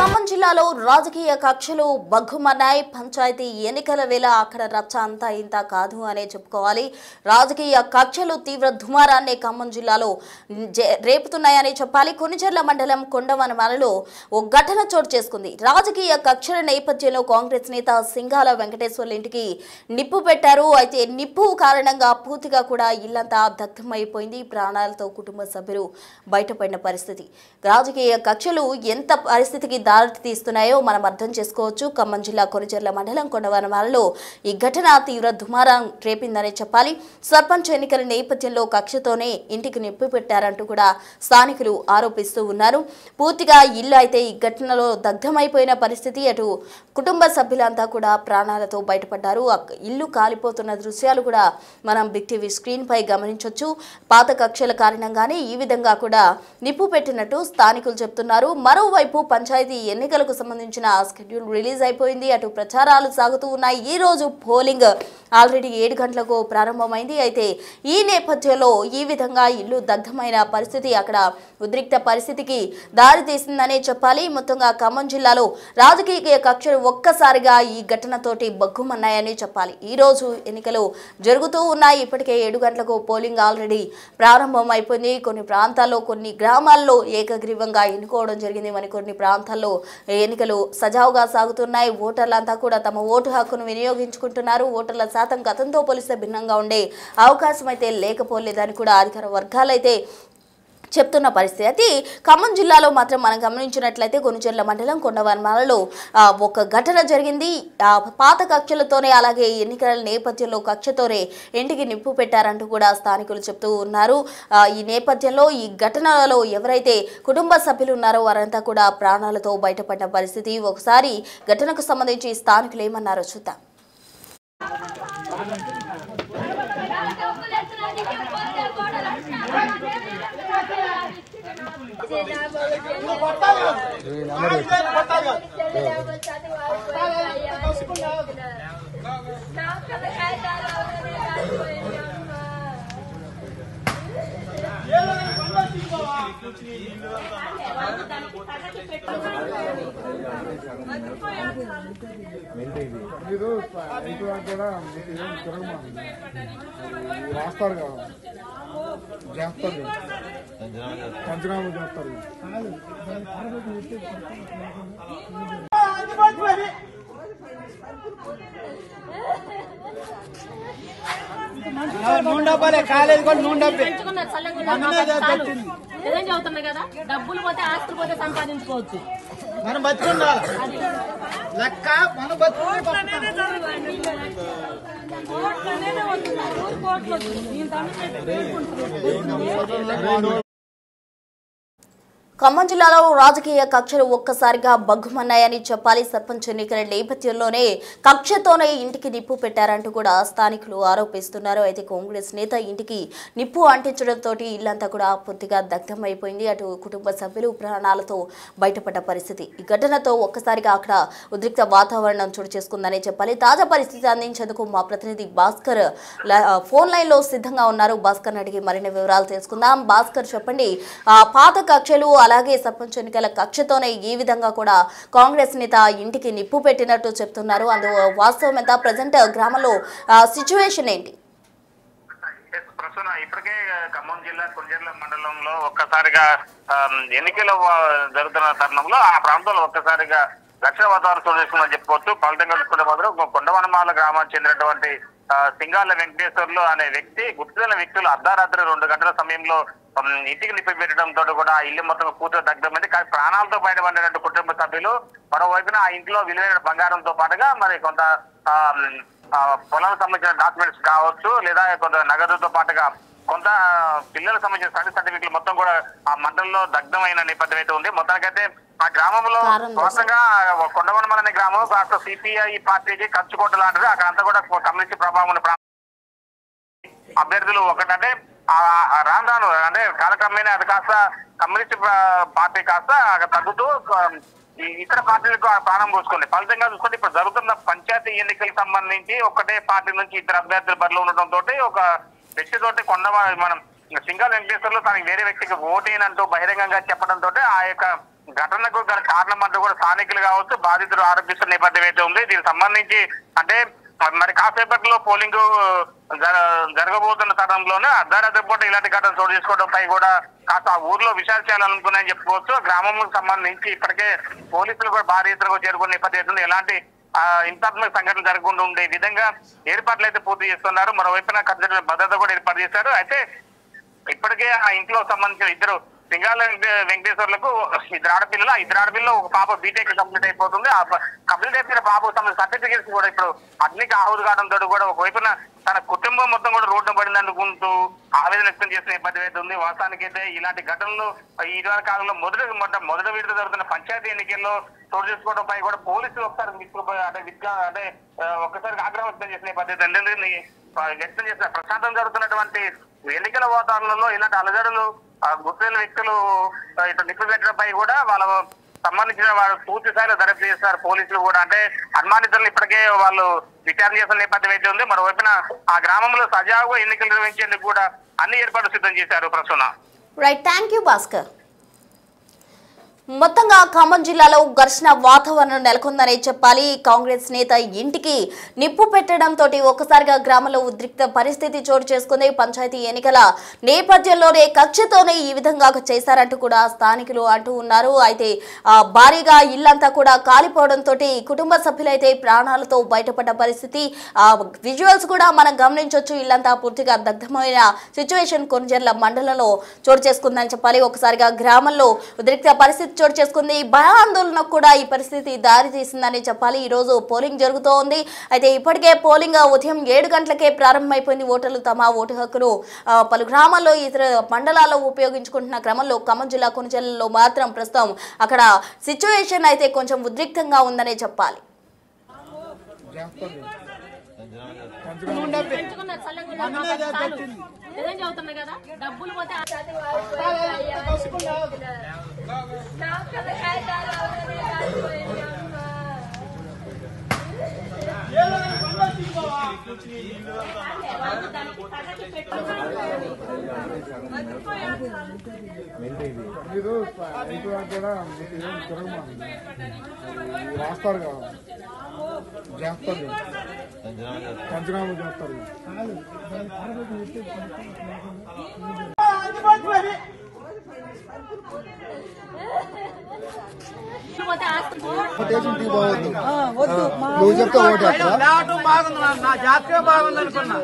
ఖమ్మం జిల్లాలో రాజకీయ కక్షలు బగ్గుమన్నాయి. పంచాయతీ ఎన్నికల వేళ అక్కడ రచ్చ అంతా ఇంత కాదు అనే చెప్పుకోవాలి. రాజకీయ కక్షలు తీవ్ర దుమారాన్ని ఖమ్మం జిల్లాలో రేపుతున్నాయని చెప్పాలి. కొనిచెర్ల మండలం కొండవనమాలలో ఓ ఘటన చోటు చేసుకుంది. రాజకీయ కక్షల నేపథ్యంలో కాంగ్రెస్ నేత సింగాల వెంకటేశ్వర్ల ఇంటికి నిప్పు పెట్టారు. అయితే నిప్పు కారణంగా పూర్తిగా కూడా ఇల్లంతా దగ్ధమైపోయింది. ప్రాణాలతో కుటుంబ సభ్యులు బయటపడిన పరిస్థితి. రాజకీయ కక్షలు ఎంత పరిస్థితికి దారి తీస్తున్నాయో మనం అర్థం చేసుకోవచ్చు. ఖమ్మం జిల్లా కొనిచెర్ల మండలం కొండవనమాలలో ఈ ఘటన తీవ్ర దుమారం రేపిందని చెప్పాలి. సర్పంచ్ ఎన్నికల నేపథ్యంలో కక్షతోనే ఇంటికి నిప్పు పెట్టారంటూ కూడా స్థానికులు ఆరోపిస్తూ ఉన్నారు. పూర్తిగా ఇల్లు అయితే ఈ ఘటనలో దగ్ధమైపోయిన పరిస్థితి. అటు కుటుంబ సభ్యులంతా కూడా ప్రాణాలతో బయటపడ్డారు. ఇల్లు కాలిపోతున్న దృశ్యాలు కూడా మనం బిగ్ టీవీ స్క్రీన్ పై గమనించవచ్చు. పాత కక్షల కారణంగానే ఈ విధంగా కూడా నిప్పు పెట్టినట్టు స్థానికులు చెప్తున్నారు. మరోవైపు పంచాయతీ ఎన్నికలకు సంబంధించిన షెడ్యూల్ రిలీజ్ అయిపోయింది. అటు ప్రచారాలు సాగుతూ ఉన్నాయి. ఈ రోజు పోలింగ్ ఆల్రెడీ 7 గంటలకు ప్రారంభమైంది. అయితే ఈ నేపథ్యంలో ఈ విధంగా ఇల్లు దగ్ధమైన పరిస్థితి అక్కడ ఉద్రిక్త పరిస్థితికి దారి తీసిందనే చెప్పాలి. మొత్తంగా ఖమ్మం జిల్లాలో రాజకీయ కక్షలు ఒక్కసారిగా ఈ ఘటనతోటి బగ్గుమన్నాయని చెప్పాలి. ఈ రోజు ఎన్నికలు జరుగుతూ ఉన్నాయి. ఇప్పటికే 7 గంటలకు పోలింగ్ ఆల్రెడీ ప్రారంభం అయిపోయింది. కొన్ని ప్రాంతాల్లో కొన్ని గ్రామాల్లో ఏకగ్రీవంగా ఎన్నుకోవడం జరిగింది. మరి కొన్ని ప్రాంతాల్లో ఎన్నికలు సజావుగా సాగుతున్నాయి. ఓటర్లంతా కూడా తమ ఓటు హక్కును వినియోగించుకుంటున్నారు. ఓటర్ల శాతం గతంతో పోలిస్తే భిన్నంగా ఉండే అవకాశం అయితే లేకపోలేదని కూడా అధికార వర్గాలైతే చెప్తున్న పరిస్థితి. అయితే ఖమ్మం జిల్లాలో మాత్రం మనం గమనించినట్లయితే కొనిచెర్ల మండలం కొండవనమాలలో ఒక ఘటన జరిగింది. పాత కక్షలతోనే అలాగే ఎన్నికల నేపథ్యంలో కక్షతోనే ఇంటికి నిప్పు పెట్టారంటూ కూడా స్థానికులు చెప్తూ ఉన్నారు. ఈ నేపథ్యంలో ఈ ఘటనలో ఎవరైతే కుటుంబ సభ్యులు ఉన్నారో వారంతా కూడా ప్రాణాలతో బయటపడిన పరిస్థితి. ఒకసారి ఘటనకు సంబంధించి స్థానికులు ఏమన్నారో చూద్దాం. రాస్తారు కదా చేస్తారు పంచనామా చేస్తారు. నూనె డబ్బాలే కాలేదు కూడా నూనె డబ్బే నిజం చదువుతున్నాయి కదా. డబ్బులు పోతే ఆస్తులు పోతే సంపాదించుకోవచ్చు. మనం బతుకుండాలి లెక్క మనం ఖమ్మం జిల్లాలో రాజకీయ కక్షలు ఒక్కసారిగా బగ్గుమన్నాయని చెప్పాలి. సర్పంచ్ ఎన్నికల నేపథ్యంలోనే కక్షతోనే ఇంటికి నిప్పు పెట్టారంటూ కూడా స్థానికులు ఆరోపిస్తున్నారు. అయితే కాంగ్రెస్ నేత ఇంటికి నిప్పు అంటించడంతో ఇల్లంతా కూడా పూర్తిగా దగ్ధమైపోయింది. అటు కుటుంబ సభ్యులు ప్రాణాలతో బయటపడ్డ పరిస్థితి. ఈ ఘటనతో ఒక్కసారిగా అక్కడ ఉద్రిక్త వాతావరణం చోటు చేసుకుందనే చెప్పాలి. తాజా పరిస్థితి అందించేందుకు మా ప్రతినిధి భాస్కర్ ఫోన్ లైన్ లో సిద్ధంగా ఉన్నారు. భాస్కర్ అడిగి మరిన్ని వివరాలు తెలుసుకుందాం. భాస్కర్ చెప్పండి, పాత కక్షలు అలాగే సర్పంచ్ ఎన్నికల కక్షతోనే ఈ విధంగా కూడా కాంగ్రెస్ నేత ఇంటికి నిప్పు పెట్టినట్టు చెప్తున్నారు. అందులో వాస్తవం ఎంత? ప్రజెంట్ గ్రామంలో సిచ్యువేషన్ ఏంటి? ఇప్పటికే ఖమ్మం జిల్లా కొనిచెర్ల మండలంలో ఒక్కసారిగా ఎన్నికలు జరుగుతున్న తరుణంలో ఆ ప్రాంతంలో ఒక్కసారిగా లక్ష వాతావరణం చోటు చేసుకుందని చెప్పుకోవచ్చు. ఫలితంగా చూసుకుంటే మాత్రం కొండవనమాల గ్రామానికి చెందినటువంటి సింగాల వెంకటేశ్వర్లు అనే వ్యక్తి గుర్తున్న వ్యక్తులు అర్ధరాత్రి 2 గంటల సమయంలో ఇంటికి నిప్పి పెట్టడంతో కూడా ఆ ఇల్లు మొత్తం పూర్తిగా దగ్ధమైంది. కానీ ప్రాణాలతో బయటపడినట్టు కుటుంబ సభ్యులు మరోవైపున ఆ ఇంట్లో విలువైన బంగారంతో పాటుగా మరి కొంత పొలాలకు సంబంధించిన డాక్యుమెంట్స్ కావచ్చు, లేదా కొంత నగదుతో పాటుగా కొంత పిల్లలకు సంబంధించిన స్టడీ సర్టిఫికెట్లు మొత్తం కూడా ఆ మండలంలో దగ్ధమైన నేపథ్యం అయితే ఉంది. మొత్తానికైతే ఆ గ్రామంలో వాస్తవంగా కొండవనమల అనే గ్రామం కాస్త సిపిఐ పార్టీకి ఖర్చుకోట లాంటిది. అక్కడ అంతా కూడా కమ్యూనిస్ట్ ప్రభావం ఉన్న అభ్యర్థులు ఒకటంటే రాను రాను అంటే కాలక్రమేణా అది కాస్త కమ్యూనిస్ట్ పార్టీ కాస్త తగ్గుతూ ఇతర పార్టీలకు ప్రాణం పోసుకుంది. ఫలితంగా చూసుకుంటే ఇప్పుడు జరుగుతున్న పంచాయతీ ఎన్నికలకు సంబంధించి ఒకటే పార్టీ నుంచి ఇద్దరు అభ్యర్థులు బరిలో ఉండటంతో ఒక వ్యక్తితోటి మనం సింగాల వెంకటేశ్వర్లు తనకి వేరే వ్యక్తికి ఓటేనంటూ బహిరంగంగా చెప్పడంతో ఆ యొక్క ఘటనకు గల కారణం అంటూ కూడా స్థానికులు కావచ్చు బాధితులు ఆరోపిస్తున్న నేపథ్యం అయితే ఉంది. దీనికి సంబంధించి అంటే మరి కాసేపట్లో పోలింగ్ జరగబోతున్న తరుణంలోనే అర్ధరాత్రి పూట ఇలాంటి ఘటన చోటు చేసుకోవడంపై కూడా కాస్త ఆ ఊర్లో విషయాలు చేయాలనుకున్నాయని చెప్పుకోవచ్చు. గ్రామంకు సంబంధించి ఇప్పటికే పోలీసులు కూడా భారీ ఎత్తున చేరుకున్న నేపథ్యం ఎలాంటి హింసాత్మక సంఘటనలు జరగకుండా ఉండే విధంగా ఏర్పాట్లు అయితే పూర్తి చేస్తున్నారు. మరోవైపున కట్టుదిట్ట భద్రత కూడా ఏర్పాటు చేశారు. అయితే ఇప్పటికే ఆ ఇంట్లో సంబంధించిన ఇద్దరు సింగాల వెంకటేశ్వర్లకు ఇద్దరు ఆడపిల్లలు ఒక పాప బీటెక్ కంప్లీట్ అయిపోతుంది. ఆ కంప్లీట్ అయిపోయిన పాపకు సంబంధించిన సర్టిఫికేట్స్ కూడా ఇప్పుడు అగ్నికి ఆహుతి కావడంతో కూడా ఒకవైపున తన కుటుంబం మొత్తం కూడా రోడ్డు పడింది అనుకుంటూ ఆవేదన వ్యక్తం చేసిన నేపథ్యం అయితే ఉంది. వాస్తవానికి అయితే ఇలాంటి ఘటనలు ఇటీవల కాలంలో మొదటి విడత జరుగుతున్న పంచాయతీ ఎన్నికల్లో చోటు చేసుకోవడంపై కూడా పోలీసులు ఒకసారి ఒక్కసారి ఆగ్రహం వ్యక్తం చేసిన నేపథ్యం వ్యక్తం చేసిన ప్రశాంతం జరుగుతున్నటువంటి ఎన్నికల వాతావరణంలో ఇలాంటి అలజడులు గుర్తున్న వ్యక్తులు ఇటు నిప్పు పెట్టడంపై కూడా వాళ్ళ సంబంధించిన వాళ్ళు పూర్తి స్థాయిలో దర్యాప్తు చేస్తున్నారు పోలీసులు కూడా. అంటే అనుమానితులను ఇప్పటికే వాళ్ళు విచారణ చేస్తున్న నేపథ్యం అయితే ఉంది. మరోవైపున ఆ గ్రామంలో సజావుగా ఎన్నికలు నిర్వహించేందుకు కూడా అన్ని ఏర్పాట్లు సిద్ధం చేశారు. Prasanna. Right, thank you Bhaskar. మొత్తంగా ఖమ్మం జిల్లాలో ఘర్షణ వాతావరణం నెలకొందనే చెప్పాలి. కాంగ్రెస్ నేత ఇంటికి నిప్పు పెట్టడంతో ఒక్కసారిగా గ్రామంలో ఉద్రిక్త పరిస్థితి చోటు చేసుకుంది. పంచాయతీ ఎన్నికల నేపథ్యంలోనే కక్షతోనే ఈ విధంగా చేశారంటూ కూడా స్థానికులు అంటూ ఉన్నారు. అయితే భారీగా ఇల్లంతా కూడా కాలిపోవడంతో కుటుంబ సభ్యులైతే ప్రాణాలతో బయటపడ్డ పరిస్థితి విజువల్స్ కూడా మనం గమనించవచ్చు. ఇల్లంతా పూర్తిగా దగ్ధమైన సిచ్యువేషన్ కొన్జర్ల మండలంలో చోటు చేసుకుందని చెప్పాలి. ఒకసారిగా గ్రామంలో ఉద్రిక్త పరిస్థితి చోటు చేసుకుంది. భయాందోళనకు కూడా ఈ పరిస్థితి దారి తీసిందని చెప్పాలి. ఈ రోజు పోలింగ్ జరుగుతోంది. అయితే ఇప్పటికే పోలింగ్ ఉదయం 7 గంటలకే ప్రారంభమైపోయింది. ఓటర్లు తమ ఓటు హక్కును పలు గ్రామాల్లో ఇతర మండలాల్లో ఉపయోగించుకుంటున్న క్రమంలో ఖమ్మం జిల్లా కొనచెల్లలో మాత్రం ప్రస్తుతం అక్కడ సిచ్యువేషన్ అయితే కొంచెం ఉద్రిక్తంగా ఉందనే చెప్పాలి. చదువుతున్నా కదా డబ్బులు పోతే మీరు కూడా రాస్తారు కదా చేస్తారు పంచనామా చేస్తారు. నువ్వు చెప్తే ఓటు బాగుంది, నా జాతకే బాగుంది అనుకున్నా.